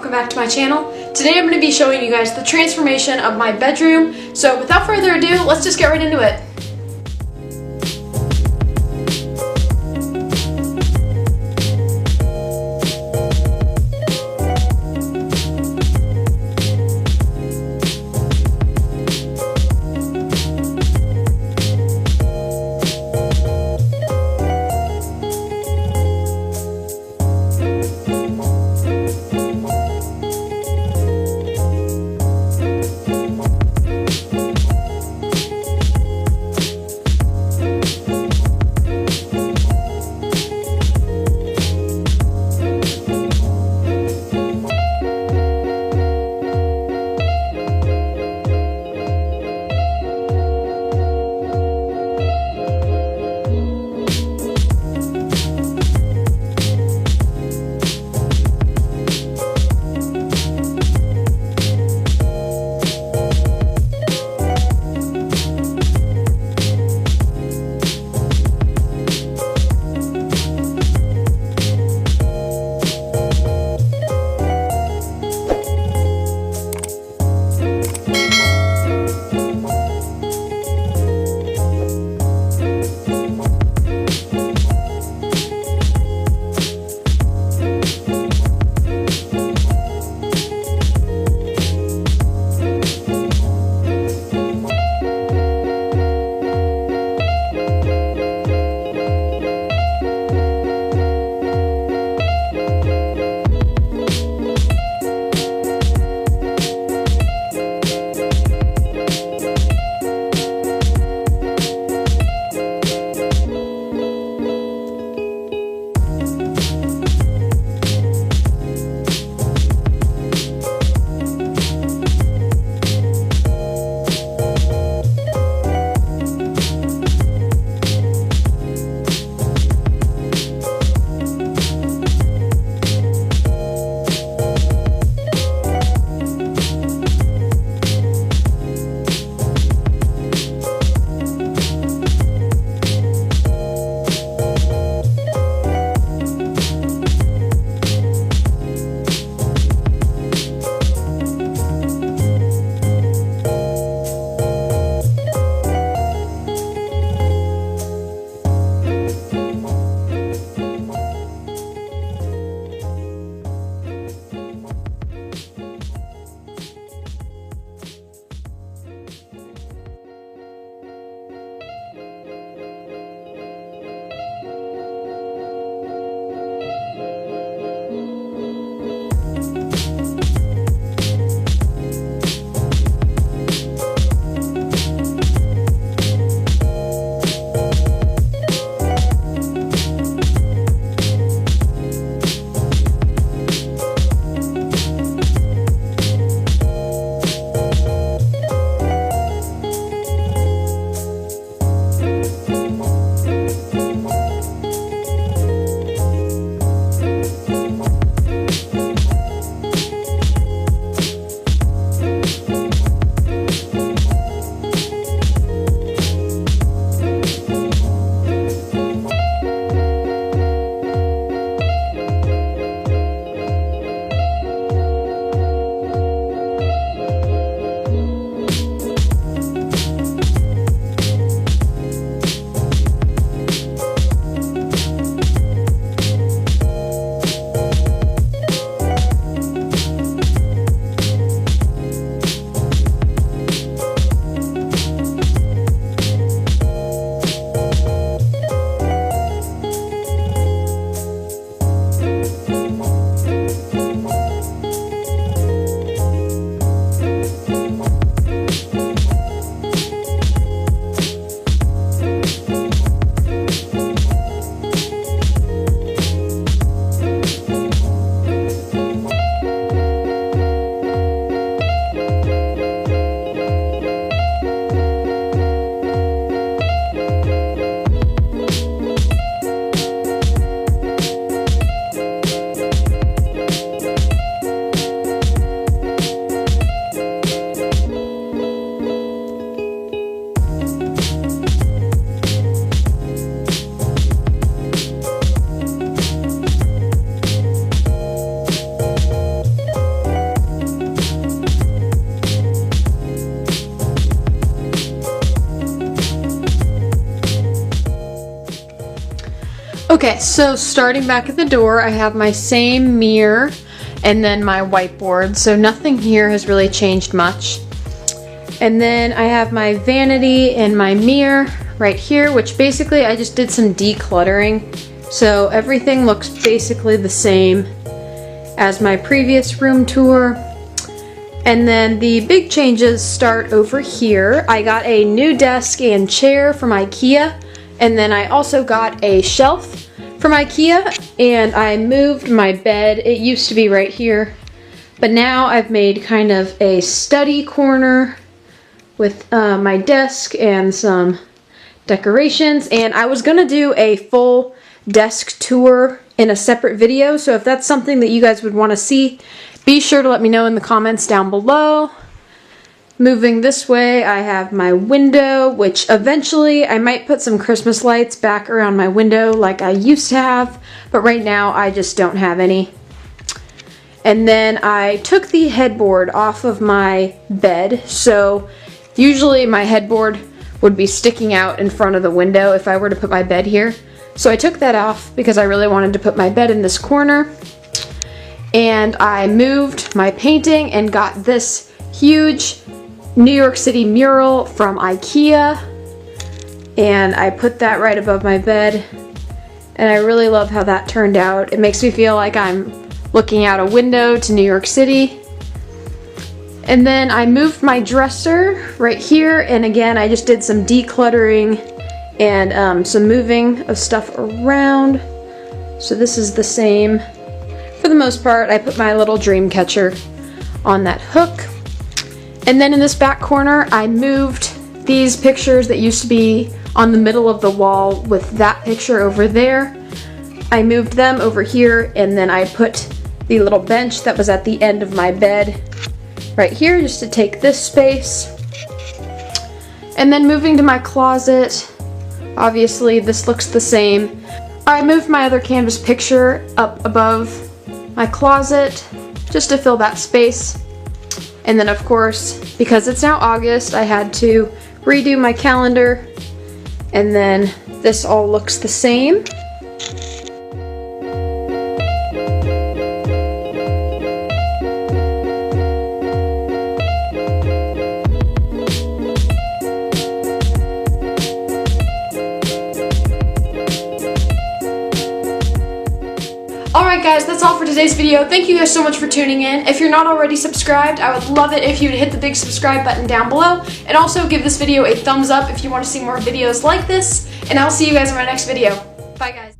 welcome back to my channel. Today I'm going to be showing you guys the transformation of my bedroom. So without further ado, let's just get right into it. Okay, so starting back at the door, I have my same mirror and then my whiteboard, so nothing here has really changed much. And then I have my vanity and my mirror right here, which basically I just did some decluttering. So everything looks basically the same as my previous room tour. And then the big changes start over here. I got a new desk and chair from IKEA, and then I also got a shelf from IKEA, and I moved my bed. It used to be right here, but now I've made kind of a study corner with my desk and some decorations. And I was gonna do a full desk tour in a separate video, so if that's something that you guys would want to see, be sure to let me know in the comments down below. Moving this way, I have my window, which eventually I might put some Christmas lights back around my window like I used to have, but right now I just don't have any. And then I took the headboard off of my bed, so usually my headboard would be sticking out in front of the window if I were to put my bed here. So I took that off because I really wanted to put my bed in this corner. And I moved my painting and got this huge New York City mural from IKEA, and I put that right above my bed, and I really love how that turned out. It makes me feel like I'm looking out a window to New York City. And then I moved my dresser right here, and again I just did some decluttering and some moving of stuff around. So this is the same for the most part. I put my little dream catcher on that hook. And then in this back corner, I moved these pictures that used to be on the middle of the wall with that picture over there. I moved them over here, and then I put the little bench that was at the end of my bed right here just to take this space. And then moving to my closet, obviously this looks the same. I moved my other canvas picture up above my closet just to fill that space. And then of course, because it's now August, I had to redo my calendar, and then this all looks the same. Alright guys, that's all for today's video. Thank you guys so much for tuning in. If you're not already subscribed, I would love it if you would hit the big subscribe button down below, and also give this video a thumbs up if you want to see more videos like this, and I'll see you guys in my next video. Bye guys.